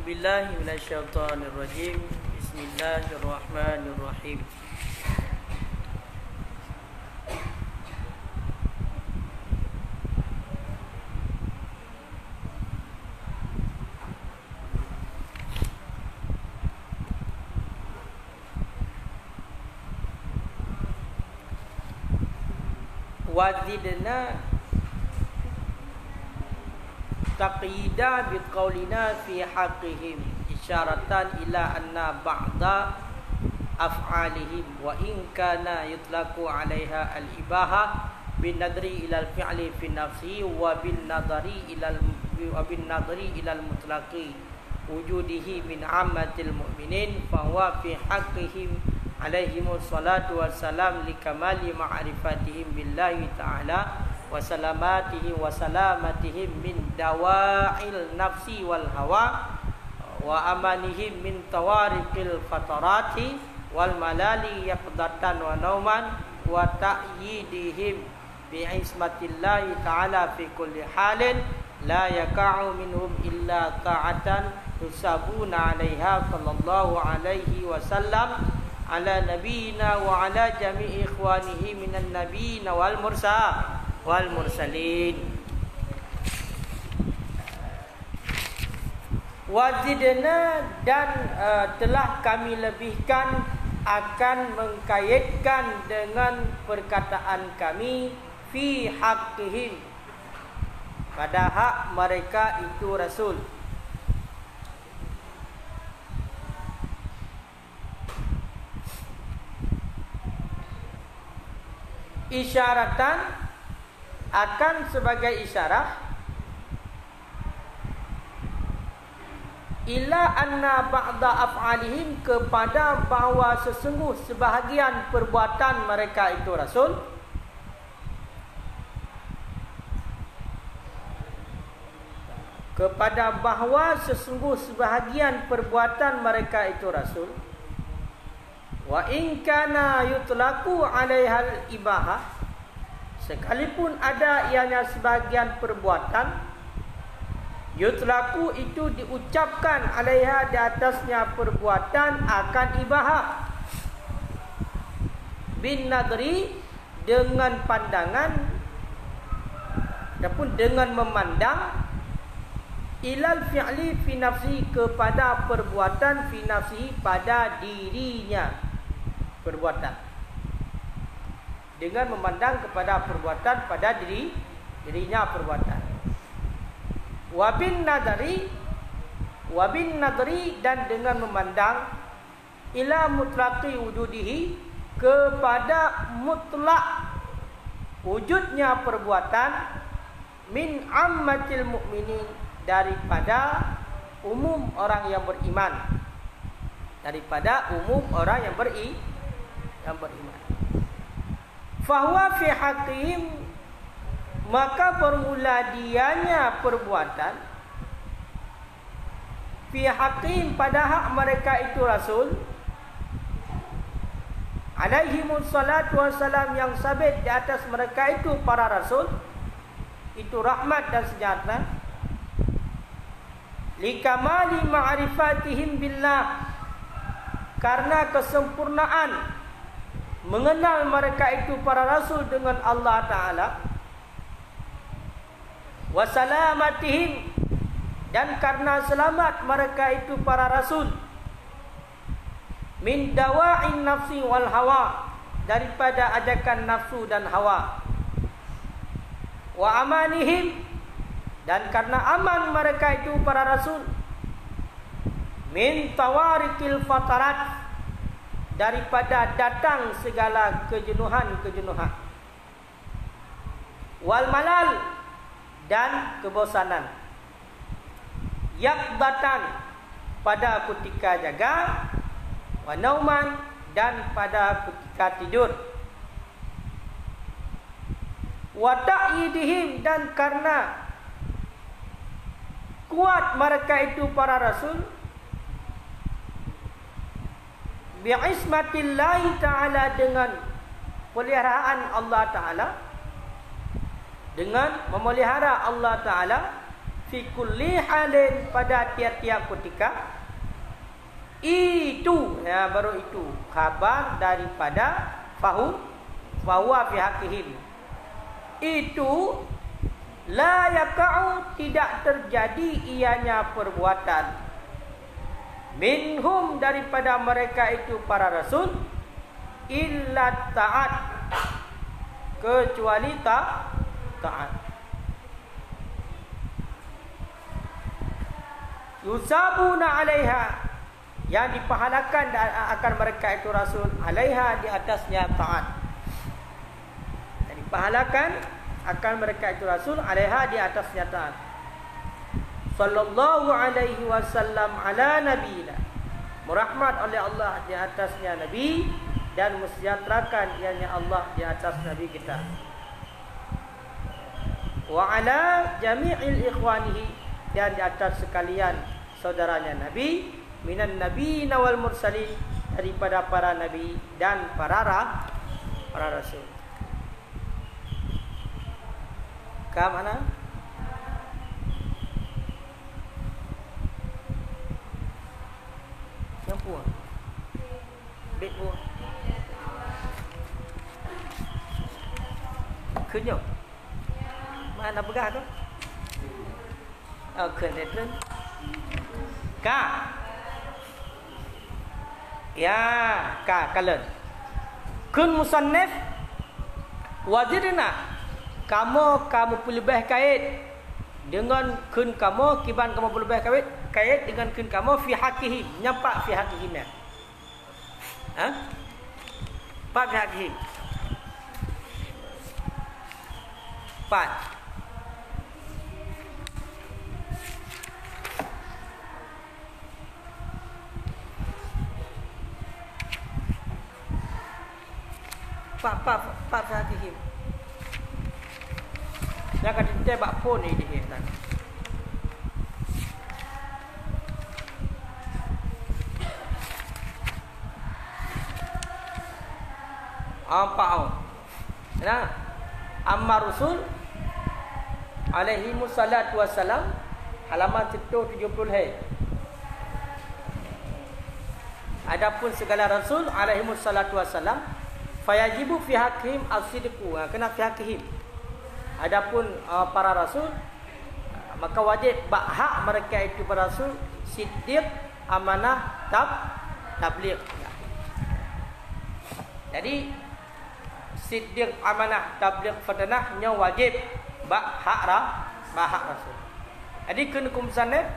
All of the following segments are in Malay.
A'udzubillahi minasyaitonirrajim. Bismillahirrahmanirrahim. Wazidna taqyida biqaulina fi haqqihim isyaratan ila anna ba'da af'alihim wa in kana yutlaqu 'alaiha al-ibaha bin nadri ila al-fi'li fi nafsihi wa bin nadri ila al-mutlaqi wujudihi min 'ammatil mu'minin fa huwa fi haqqihim alaihimus salatu wassalam likamali ma'rifatihim billahi ta'ala wa salamatihi wa salamatihim min dawa'il nafsi wal hawa wa amanihim min tawariqil fatarati wal malali yaqdatan wa nauman wa ta'yidihim bi ismatillahi ta'ala fi kulli halin la yaka'u minhum illa ta'atan tusabuna 'alaiha sallallahu alaihi wasallam ala nabiyina wa ala jami'i ikhwanihi minan nabiyina wal mursalin. Wazidna dan telah kami lebihkan akan mengkaitkan dengan perkataan kami fi haqqihim pada hak mereka itu Rasul. Isyaratan akan sebagai isyarat ila anna ba'da af'alihim kepada bahawa sesungguh sebahagian perbuatan mereka itu Rasul, kepada bahawa sesungguh sebahagian perbuatan mereka itu Rasul, wa in kana yutlaqu 'alaihal ibahah, sekalipun ada ianya sebahagian perbuatan yutlaqu itu diucapkan 'alaiha di atasnya perbuatan akan ibahah bin nadri dengan pandangan ataupun dengan memandang ilal fi'li fi nafsi kepada perbuatan fi nafsi pada dirinya perbuatan, dengan memandang kepada perbuatan pada dirinya perbuatan. Wabin nadri dan dengan memandang ila mutlaqi wujudihi kepada mutlak wujudnya perbuatan min ammatil mu'minin daripada umum orang yang beriman, daripada umum orang yang beriman. Fahuwa fi haqqihim, maka bermula dianya perbuatan fi haqqihim pada hak mereka itu Rasul alaihimus salatu wassalam yang sabit di atas mereka itu para Rasul itu rahmat dan sejahtera likamali ma'rifatihim billah, karena kesempurnaan mengenal mereka itu para Rasul dengan Allah Ta'ala, wasalamatihim dan karena selamat mereka itu para Rasul min dawa'in nafsi wal hawa daripada ajakan nafsu dan hawa, wa amanihim dan karena aman mereka itu para Rasul min tawarikil fatarat daripada datang segala kejenuhan, wal malal dan kebosanan, yaqdatan pada ketika jaga, wa nauman dan pada ketika tidur, wa ta'yidihim dan karena kuat mereka itu para Rasul bi'ismatillahi ta'ala dengan peliharaan Allah Ta'ala, dengan memelihara Allah Ta'ala fi kulli halin, pada tiap-tiap ketika. Itu ya, baru itu khabar daripada fahuwa fi haqqihim. Itu la yaqa'u, tidak terjadi ianya perbuatan, minhum, daripada mereka itu para rasul, illa ta'at, kecuali taat. Yusabuna 'alaiha, yang dipahalakan akan mereka itu rasul, 'alaiha, di atasnya taat. Yang dipahalakan akan mereka itu rasul, 'alaiha, di atasnya taat. Sallallahu alaihi wasallam ala nabiyina, merahmat oleh Allah di atasnya nabi, dan mensejahterakan ianya Allah di atas nabi kita. Wa ala jami'il ikhwanihi, dan di atas sekalian saudaranya nabi, minan nabiyina wal mursalin, daripada para nabi dan para rasul. Ke mana? Yang puan bit puan kenyok mana begah tu? Kenetren ka ya ka kalen kun musannif wazirna, kamu pelebih kait dengan kun kamu, kiban kamu pelebih kait dengan kun kamu fi haqqihim, nyampak fi haqqihim ya. Pak fi haqqihim. Pak fi haqqihim. Yang kata tebak pun ni dia kan. Apa? Nah, amma Rasul alaihi wassalatu wassalam, halaman 170 hai. Adapun segala rasul alaihi wassalatu wassalam, fayajibu fi haqqihim as-sidqu, kena fi haqqihim. Adapun para rasul, maka wajib hak mereka itu para rasul siddiq, amanah, tabligh. Jadi siddiq, amanah, tabligh, fatanah nya wajib hak rasul. Jadi kena kumsanad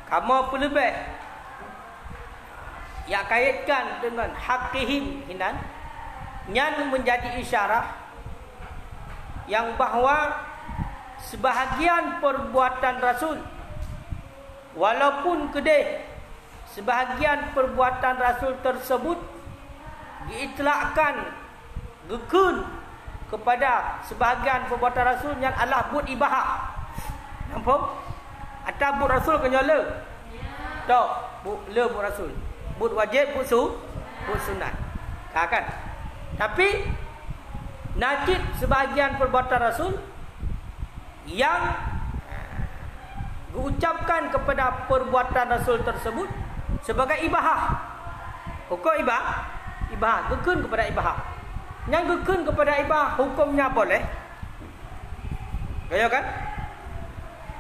kamu pelebih yang kaitkan dengan haqqihim hinan, yang menjadi isyarat yang bahawa sebahagian perbuatan rasul, walaupun kedeh sebahagian perbuatan rasul tersebut diitlakkan gekun kepada sebahagian perbuatan rasul yang Allah but ibahah. Nampak? Atau but rasul kenyala? Tak, le but rasul. But wajib, but sunat. Kan? Tapi najib sebahagian perbuatan rasul yang diucapkan kepada perbuatan rasul tersebut sebagai ibahah. Hukum ibahah, gekun kepada ibahah. Yang gekun kepada ibahah hukumnya boleh. Gaya kan?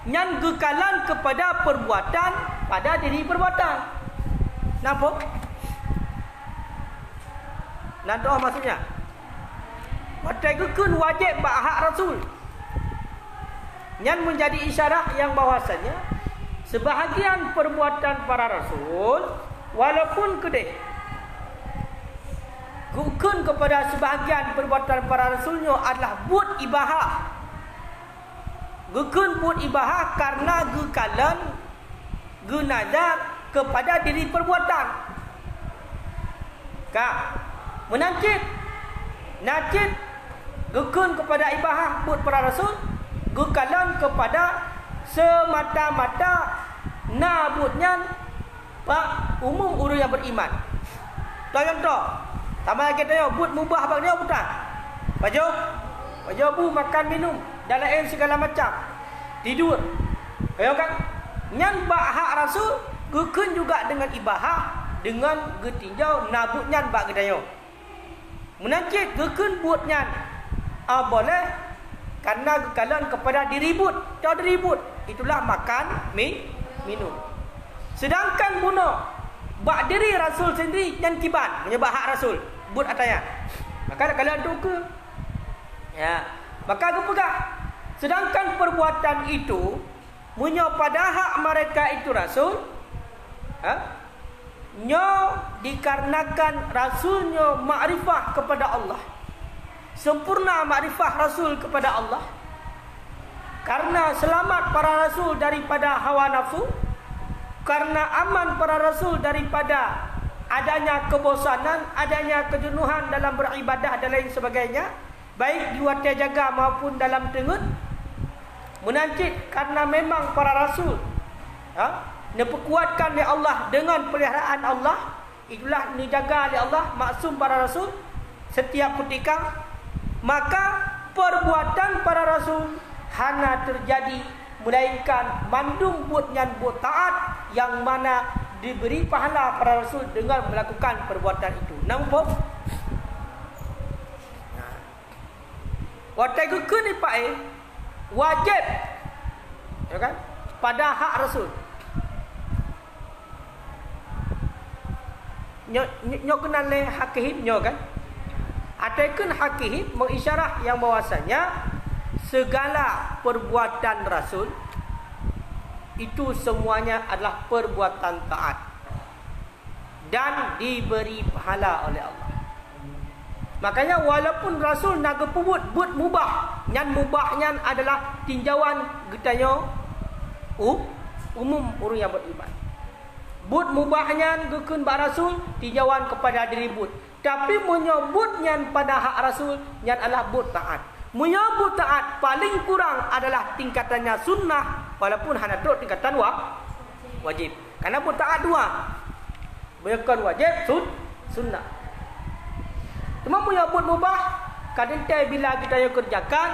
Yang gekalan kepada perbuatan pada diri perbuatan. Nampak? Nanti maksudnya Matai gekun wajib hak rasul, yang menjadi isyarat yang bahwasanya sebahagian perbuatan para rasul walaupun kedeh gekun kepada sebahagian perbuatan para rasulnya adalah but ibahah. Gekun but ibahah karena gekalan genazar kepada diri perbuatan. Kak menangkit najib gekun kepada ibahah but para rasul, gekalan kepada semata-mata nabutnya pak umum orang yang beriman. Contoh, tambah lagi tanya but mubah bang dia bukan? Baju bu makan minum dalam air segala macam, tidur Ya kan? Nyan bak hak rasul gekun juga dengan ibahah dengan getinjau nabut nyan bak gedayo. Menancik gekun buat nyan. Boleh karena gekalan kepada diribut, jauh diribut. Itulah makan, minum. Sedangkan bunuh bak diri rasul sendiri nyan kiban menyebab hak rasul buat ataya. Maka kalian duka. Ya, maka aku pegang. Sedangkan perbuatan itu munyo pada hak mereka itu rasul, nyo dikarenakan rasulnya makrifah kepada Allah. Sempurna makrifah rasul kepada Allah. Karena selamat para rasul daripada hawa nafsu, karena aman para rasul daripada adanya kebosanan, adanya kejenuhan dalam beribadah dan lain sebagainya, baik di waktu jaga maupun dalam tengut. Menancit karena memang para rasul diperkuatkan oleh Allah dengan peliharaan Allah. Itulah dijaga oleh Allah, maksum para rasul setiap ketika. Maka perbuatan para rasul hanya terjadi melainkan mandung buat nyan buat taat yang mana diberi pahala para rasul dengan melakukan perbuatan itu. Nampak? Watai kekun ni pak wajib, ya kan? Pada hak rasul. Nyo kenal le hakim nyo kan? Ataikun hakim mengisyarah yang bahwasanya segala perbuatan rasul itu semuanya adalah perbuatan taat dan diberi pahala oleh Allah. Makanya walaupun rasul naga pebut but mubah, nyan mubahnya adalah tinjauan getanya umum orang yang beriman. But mubahnya gekun ba rasul tinjauan kepada diri but. Tapi menyebutnya pada hak rasul nyan adalah but taat. Menyebut taat paling kurang adalah tingkatannya sunnah, walaupun hanya tu tingkatan wajib. Karena but taat dua. Bukan wajib, sunnah. Cuma menyebut mubah, kadang bila kita yang kerjakan,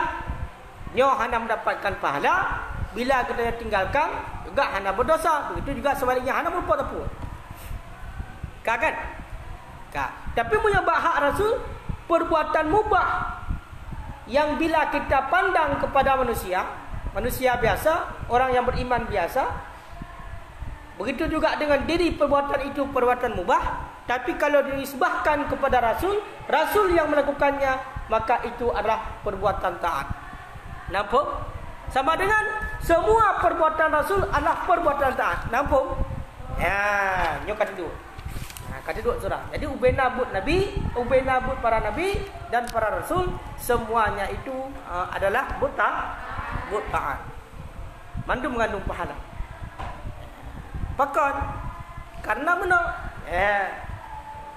nyo hanya mendapatkan pahala. Bila kita yang tinggalkan, juga hanya berdosa. Begitu juga sebaliknya, hanya berpuas-puas. Kan? Tapi menyebab hak rasul, perbuatan mubah yang bila kita pandang kepada manusia biasa, orang yang beriman biasa, begitu juga dengan diri perbuatan itu perbuatan mubah. Tapi kalau dinisbahkan kepada rasul yang melakukannya, maka itu adalah perbuatan taat. Nampak? Sama dengan semua perbuatan rasul adalah perbuatan taat. Nampak? Ya, nyo kata dua. Kata dua surah. Jadi ubena but nabi, ubena but para nabi dan para rasul, semuanya itu adalah but taat. Mandu mengandung pahala. Bahkan karena mana?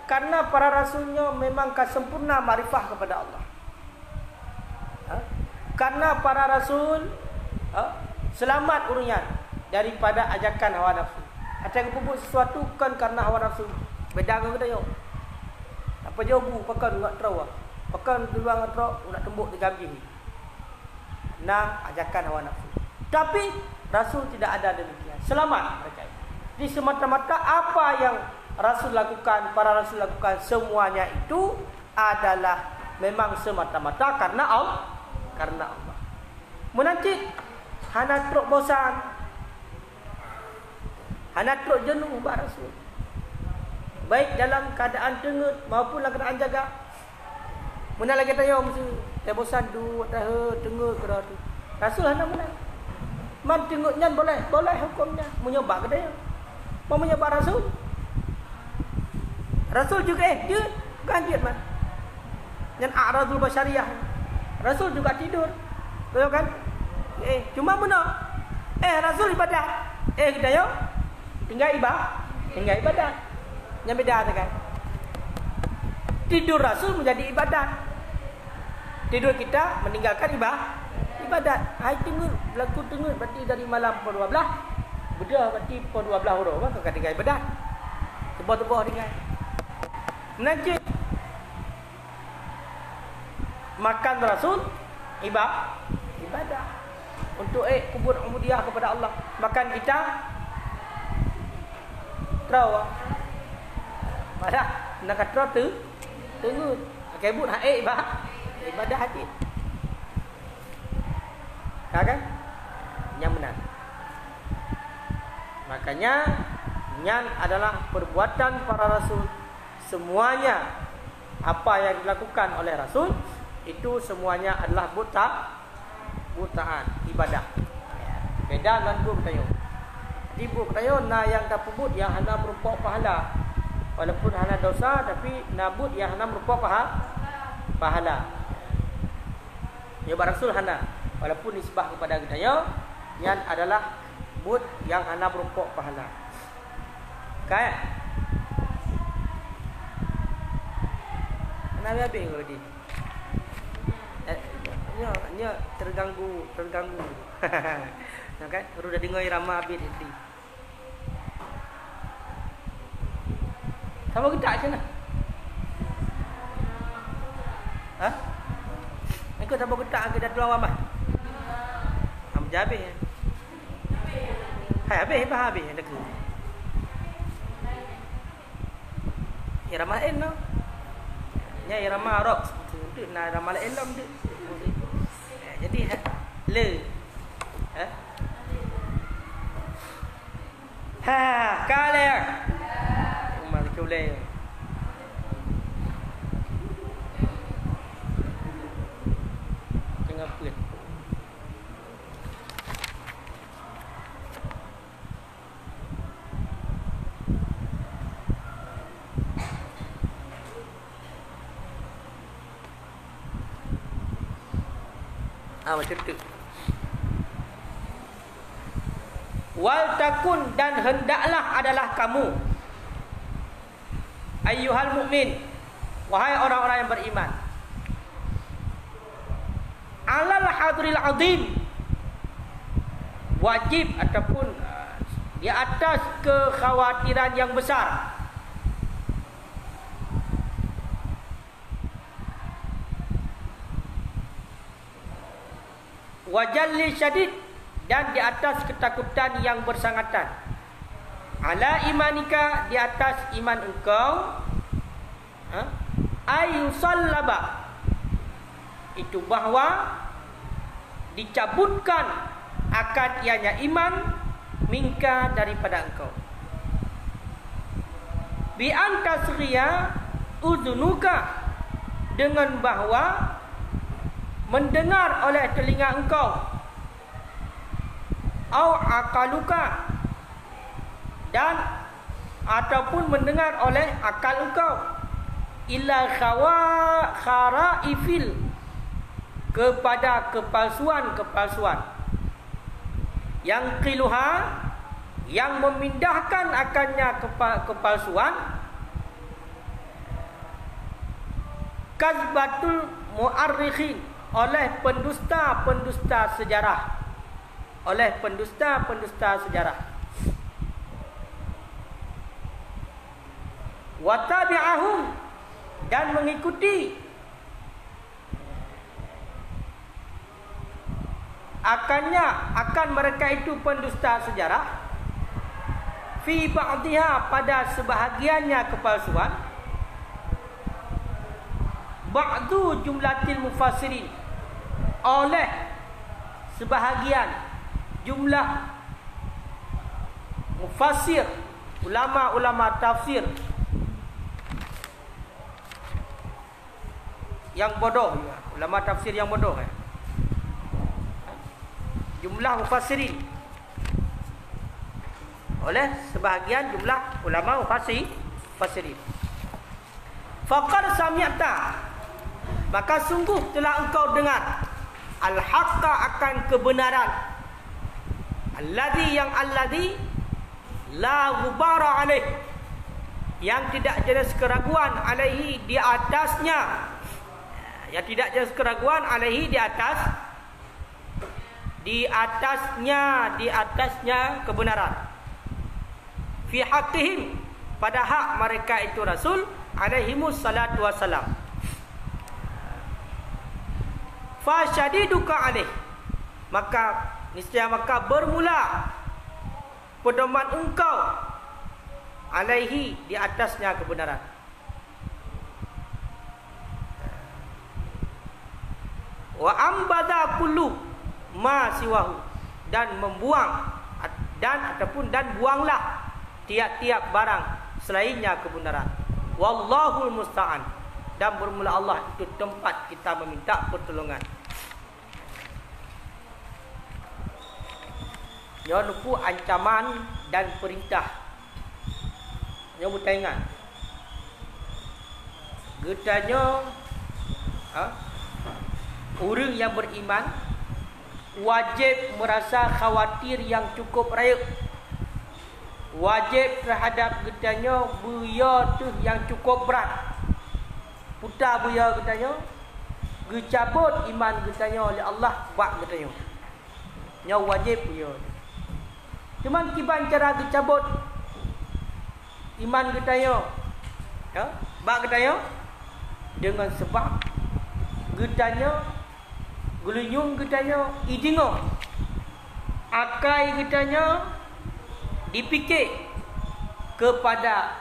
Karena para rasulnya memang sempurna makrifah kepada Allah. Karena para rasul selamat urunyan daripada ajakan hawa nafsu. Ada yang buat sesuatu kan karena hawa nafsu. Beda dengan kita yo. Apa jauh pakan enggak tahu. Pakan duluan enggak tahu nak tembuk di gaji. Nah, ajakan hawa nafsu. Tapi rasul tidak ada demikian. Selamat mereka. Di semata-mata apa yang rasul lakukan, para rasul lakukan, semuanya itu adalah memang semata-mata karena Allah. Menanti hana truk bosan, hana truk jenuh bah rasul. Baik dalam keadaan tengut maupun dalam keadaan jaga. Mana lagi tayo mesti bosan du tengut kira tu. Rasul hana mana. Man tengutnya boleh hukumnya menyembah ke dia. Mau menyembah rasul? Rasul juga dia ganjit man. Yang a'radul basyariyah. Rasul juga tidur. Betul kan? Cuma mana? Rasul ibadat. Kita yo tinggal ibadat. Yang beda kan? Tidur rasul menjadi ibadat. Tidur kita meninggalkan ibadat. Hai tengok berlaku tengok berarti dari malam pukul 12. Beda berarti pukul 12 huruf kan tinggal ibadat. Tebah-tebah dengan menajis. Makan rasul ibadah. untuk kubur ubudiyah kepada Allah. Makan kita terau. Pada nak kata tu tunggu kebut hak ibadah hati. Kan? Yang benar. Makanya nyan adalah perbuatan para rasul. Semuanya apa yang dilakukan oleh rasul itu semuanya adalah butaan ibadah. Beda dengan bu bertayun. Di bu bertayun na yang tak pebut yang hana berupa pahala. Walaupun hana dosa tapi nabut yang hana berupa pahala. Ya rasul hana walaupun nisbah kepada gedaya yang adalah but yang hana berupa pahala. Kan? Nabi habis ke tadi? Nya terganggu. Nah kan? Baru dah dengar irama habis tadi. Sama kita macam mana? Ha? Ikut sama kita kita tulang apa? Am habis. Hai habis dah ke. Irama lain no. Nya irama rock. Tu na irama lain lam tu. Jadi le. Ha, kale. Umar kule. Jangan pun. Macam tu. Wal takun dan hendaklah adalah kamu ayyuhal mukmin, wahai orang-orang yang beriman, alal hadril azim, wajib ataupun di atas kekhawatiran yang besar, wajalli syadid, dan di atas ketakutan yang bersangatan, ala imanika, di atas iman engkau, ayusallaba, itu bahawa dicabutkan akan ianya iman minka, daripada engkau, bi antasriya uzunuka, dengan bahawa mendengar oleh telinga engkau, au akaluka, dan ataupun mendengar oleh akal engkau, illa kharaifil, kepada kepalsuan yang qiluha, yang memindahkan akannya kepalsuan, kazbatul muarrikhin, oleh pendusta sejarah, oleh pendusta sejarah, watabi'ahum, dan mengikuti akan mereka itu pendusta sejarah, fi ba'dihha, pada sebahagiannya kepalsuan, ba'du jumlatil mufassirin, oleh sebahagian jumlah mufassir, ulama-ulama tafsir yang bodoh, ulama tafsir yang bodoh, jumlah mufassirin, oleh sebahagian jumlah ulama mufassirin. Faqad sami'ta, maka sungguh telah engkau dengar, al-haqqa, akan kebenaran, alladhi la ghubara alaih, yang tidak ada keraguan, alaihi, di atasnya, yang tidak ada keraguan, alaihi, di atasnya kebenaran, fi haqqihim, pada hak mereka itu rasul, alaihimus salatu wassalam. Fa syadiduka alaih, maka Niscaya maka bermula pedoman engkau alaihi di atasnya kebenaran. Wa ambada kullu ma siwahu, dan membuang dan buanglah tiap-tiap barang selainnya kebenaran. Wallahul musta'an, dan bermula Allah itu tempat kita meminta pertolongan. Nyo nuku ancaman dan perintah. Nyo bertaingan. Getanya orang yang beriman wajib merasa khawatir yang cukup raya. Wajib terhadap getanya buya tu yang cukup berat. Putar buya getanya, gecabut iman getanya oleh Allah buat getanya. Nyo wajib buya. Cuman kiban cara gecabut iman getanya, buat getanya dengan sebab getanya gelunyung getanya idingo, akai getanya dipikir kepada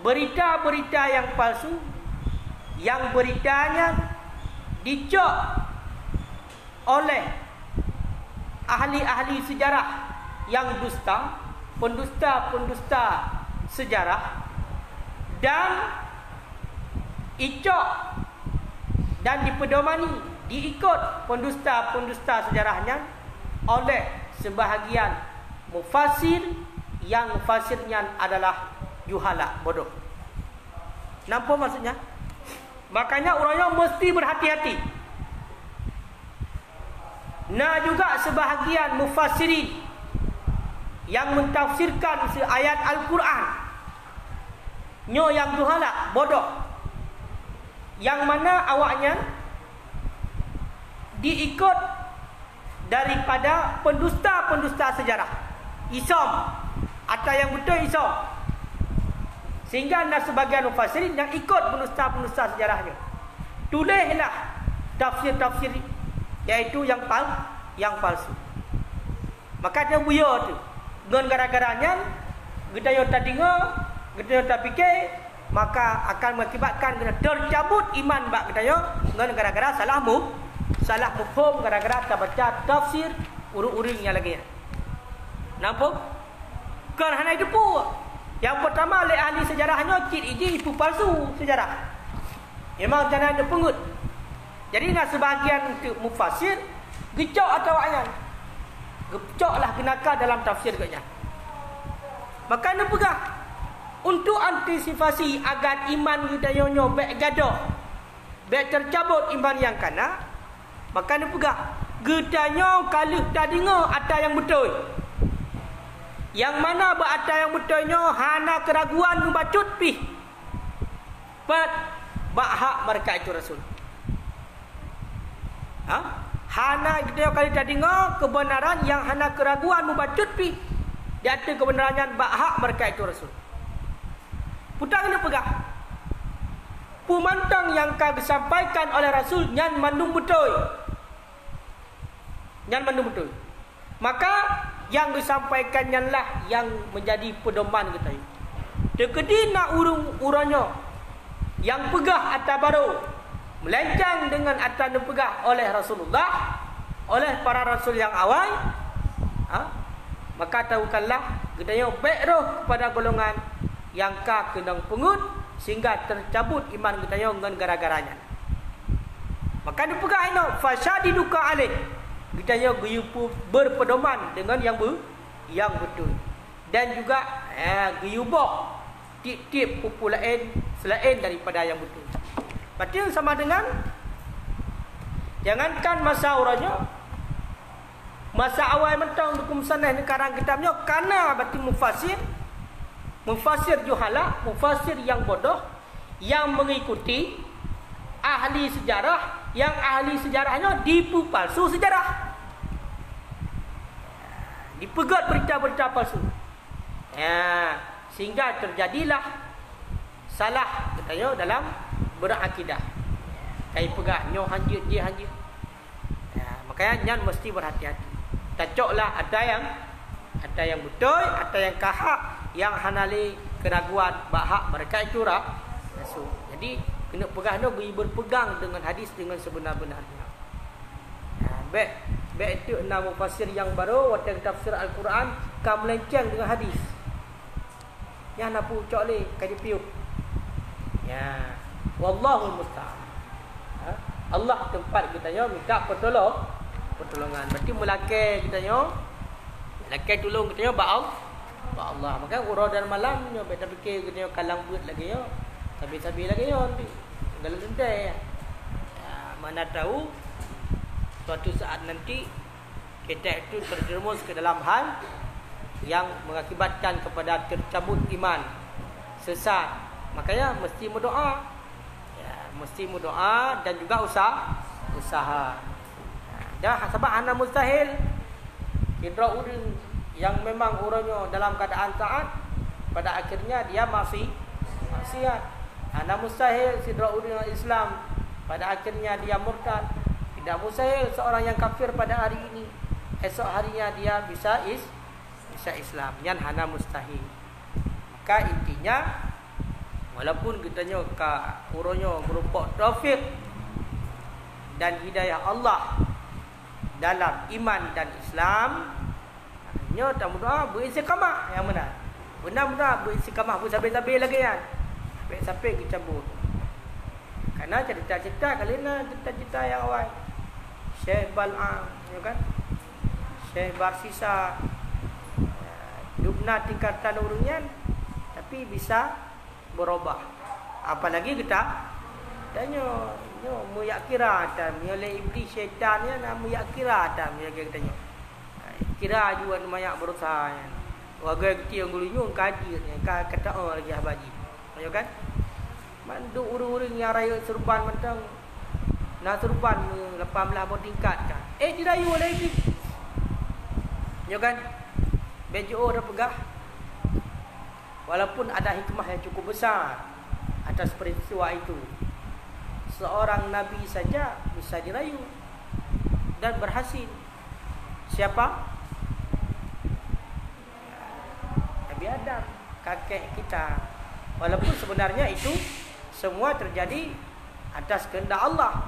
berita-berita yang palsu, yang beritanya dicok oleh ahli-ahli sejarah yang dusta, pendusta-pendusta sejarah, dan icok dan dipedomani, diikut pendusta-pendusta sejarahnya oleh sebahagian mufassir yang mufassirnya adalah juhala, bodoh. Nampak maksudnya? Makanya orangnya mesti berhati-hati. Nah juga sebahagian mufassirin yang mentafsirkan ayat Al-Quran, nyo yang juhala, bodoh, yang mana awaknya diikut daripada pendusta-pendusta sejarah, isom, atau yang betul isom, sehingga ada sebagian mufassirin yang ikut pendusta-pendusta sejarahnya. Tulislah tafsir-tafsir iaitu yang palsu. Maka dia buya tu dengan gara-garanya kita tak dengar, kita tak fikir, maka akan mengakibatkan kita tercabut iman bak kita dengan gara-gara salah mufhum, gara-gara tak baca tafsir urung-urung yang lagi. Nampak? Kan hanya itu pun. Yang pertama oleh ahli sejarahnya cik iji itu palsu sejarah. Memang jangan ada pengut. Jadi nak sebahagian mufassir gecok atau ayat. Gecoklah genaka dalam tafsir katnya. Maka nak pegang untuk antisipasi agar iman kita nyonyo baik gaduh, baik tercabut iman yang kana, maka nak pegang getanya kalau tak dengar ada yang betul. Yang mana berada yang betulnya hana keraguan membacut pi. Hak mereka itu Rasul. Hana kita kali tak dengar kebenaran yang hana keraguan membacut pi. Di atas kebenarannya hak mereka itu Rasul. Putang kena pegang. Pemantang yang kau disampaikan oleh Rasul nyan mandung betul. Nyan mandung betul. Maka yang disampaikannya lah yang menjadi pedoman kita. Dekedi nak urung-urangnya yang pegah atas baru melencang dengan atas yang pegah oleh Rasulullah, oleh para rasul yang awal, maka tahukanlah gedanya baik roh kepada golongan yang ka kenang pengut sehingga tercabut iman gedanya dengan gara-garanya. Maka dipegah ini fasyadiduka alaih, gedanya guyupu berpedoman dengan yang betul, dan juga guyubok tip-tip pupu lain selain daripada yang betul. Berarti sama dengan jangankan masa orangnya, masa awal mentang hukum sanah sekarang kitabnya, karena berarti mufassir juhala, mufassir yang bodoh, yang mengikuti ahli sejarah, yang ahli sejarahnya dipu palsu sejarah, dipegat berita-berita palsu, sehingga terjadilah salah katanya dalam berakidah. Kai pegah nyo hanjut dia hanjut. Makanya nyan mesti berhati-hati. Tacoklah ada yang betul, ada yang kahak, yang hanali keraguan bahak mereka itu rasul. Jadi kena pegang tu berpegang dengan hadis dengan sebenar-benarnya. Baik itu enam mufassir yang baru waktu tafsir Al-Quran kan melenceng dengan hadis. Yang nak pucuk le kaji piuk. Ya, wallahul musta'an. Allah tempat kita minta pertolongan. Berarti melakai kita lakai tolong kita ba Allah. Maka urang dan malam beta fikir kita kalang buat lagi sabi-sabi lagi dalam lentai. Mana tahu suatu saat nanti kita itu terjerumus ke dalam hal yang mengakibatkan kepada tercabut iman, sesat. Makanya mesti berdoa. Mesti berdoa dan juga usaha. Dah sebab ana mustahil kira orang yang memang orangnya dalam keadaan taat pada akhirnya dia maksiat. Ana mustahil sidra orang Islam pada akhirnya dia murtad. Tidak mustahil seorang yang kafir pada hari ini esok harinya dia bisa Islam. Yang hana mustahil. Maka intinya walaupun kita urangnya berupa taufik dan hidayah Allah dalam iman dan Islam, nya tak berdoa beristiqamah yang benar. Benar-benar beristiqamah sampai-sampai lagi kan. Sampai dicabut. Karena cerita-cerita kali ni cerita-cerita yang awal. Syekh Bal'am, ya kan? Syekh Barsisa dubna tingkatan urungan tapi bisa berubah. Apalagi kita tanya muyak kira dan oleh iblis syaitan ya nama muyak kira dan dia tanya. Kira juga mayak berusaha. Warga kecil yang gulunyung kaji kata lagi habaji. Ya kan? Mandu urang-urang yang raya serban mentang nak serban 18 tingkat kan. Dirayu oleh iblis. Ya kan? BJO dah pegah. Walaupun ada hikmah yang cukup besar atas peristiwa itu. Seorang Nabi saja bisa dirayu dan berhasil. Siapa? Nabi Adam, kakek kita. Walaupun sebenarnya itu semua terjadi atas kehendak Allah,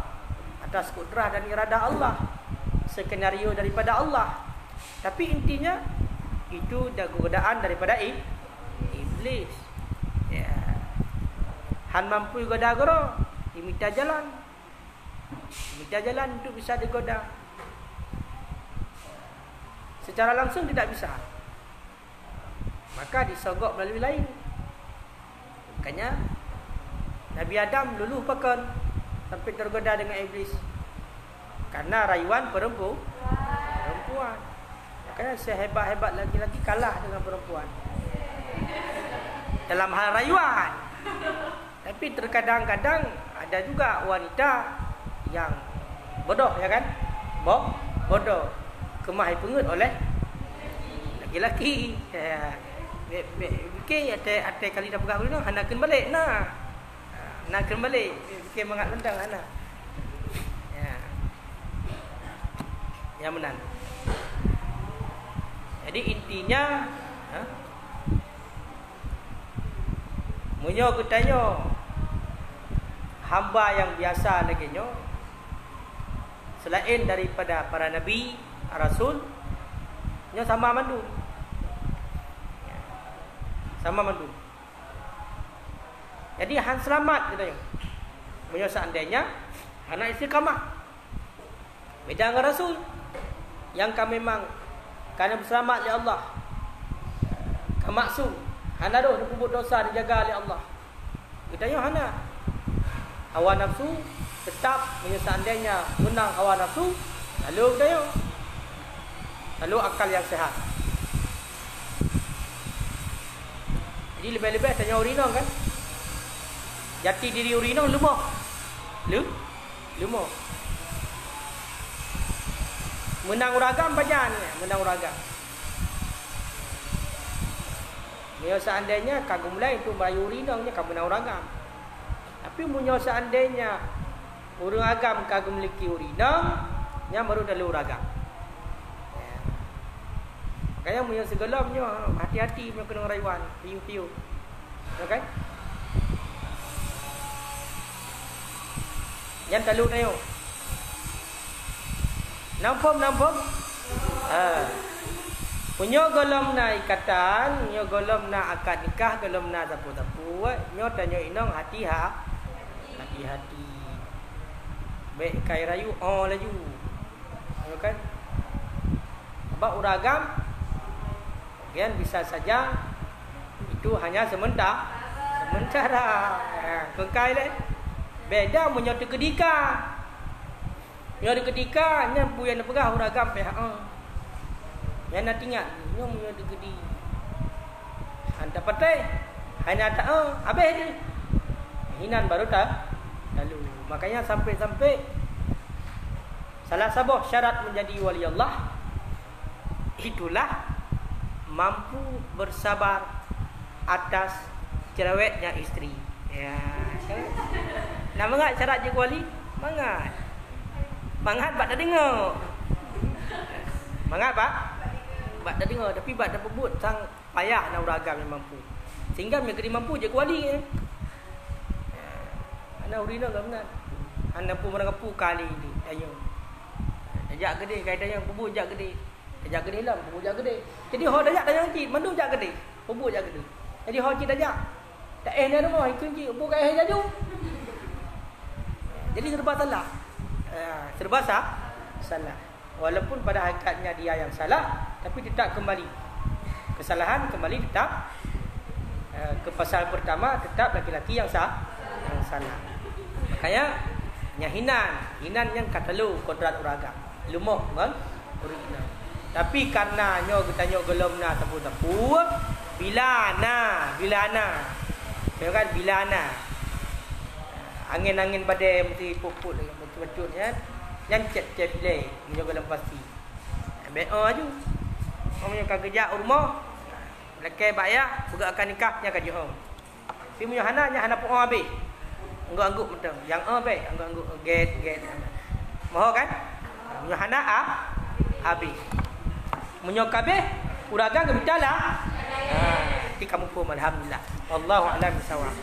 atas kudrah dan iradah Allah, skenario daripada Allah. Tapi intinya itu godaan daripada iblis. Ya. Han mampu goda goro, diminta jalan. Minta jalan untuk bisa digoda. Secara langsung tidak bisa. Maka disogok melalui lain. Makanya Nabi Adam luluh pakan sampai tergoda dengan iblis. Karena rayuan perempuan. Makanya sehebat-hebat laki-laki kalah dengan perempuan. Dalam hal rayuan. Tapi terkadang-kadang ada juga wanita yang bodoh, ya kan? Bodoh. Kemah pengut oleh laki-laki. Fikir ada kali dah pegang dulu nak kena balik nak. Nak kena balik. Fikir mengat lendang anak. Ya. Yang benar. Jadi intinya munyo kutanya hamba yang biasa lagi nyo selain daripada para nabi, rasul nyo sama mandu. Sama mandu. Jadi han selamat katanya. Munyo seandainya anak istiqamah. Beda dengan rasul yang kami memang kerana berselamat oleh Allah. Kemaksum hana doh dikubur dosa dijaga oleh Allah. Katanya hana. Hawa nafsu tetap seandainya menang hawa nafsu, lalu katanya lalu akal yang sehat. Jadi lebih-lebih tanya urinong kan. Jati diri urinong lemah. Lemah. Menang uragam bajan, menang uragam. Munyo seandainya kagum lain tu merayu urinongnya kagum menang uragam. Tapi munyo seandainya urang agam kagum memiliki urinong, nya baru dalu uragam. Makanya punya segelamnya hati-hati punya kena rayuan, piu-piu. Okey? Yang telu tengok. Nampak? Punya golom na ikatan, punya golom na akad nikah, golom na tapu-tapu. Nyo tanya inong hati-hati. Baik kai rayu laju. Kan? Sebab uragam kan bisa saja itu hanya sementara. Kengkai le. Beda punya ketika. Punya ketika nya punya pegah uragam pihak. Yang nak tinggal nya punya kedi. Anda patai hanya tak habis dia. Hinan baru tak lalu. Makanya sampai salah satu syarat menjadi wali Allah itulah mampu bersabar atas cerewetnya isteri. Ya, nak mangat syarat je wali? Mangat bak dah dengar. Mangat bak dah dengar, tapi bak dah pebut sang payah nak uragam yang mampu. Sehingga mereka mampu je wali. Ana urina gamnan. Ana pun mengapu kali ni. Ayo. Dajak gede kaidahnya pebut jak gede. Dajak gede lah, pebut jak gede. Jadi ho dajak cik, mandung jak gede. Pebut jak gede. Jadi ho cik dajak. Tak ni rumah ikut cik, pebut kai jaju. Jadi serba salah. Serba salah. Walaupun pada hakikatnya dia yang salah, tapi tetap kembali. Kesalahan kembali tetap ke pasal pertama, tetap laki-laki yang salah. Makanya hinan yang katelu kodrat uragam. Lumok kan? Original. Tapi karena kita gelom na tapu-tapu, bilana. Kan bilana. Angin-angin badai mesti puput dengan betul-betul kan. Yang cek pilih punya gelom pasti. BO aju. Punya kerja rumah. Laki bayar, buka akan nikahnya kerja home. Tapi punya hana pun habis. Angguk-angguk betul. Yang baik, angguk-angguk get. Mahu kan? Punya hana habis. Punya kabeh uragan ke bicara. Nanti kamu pun alhamdulillah. Wallahu a'lam bishawab.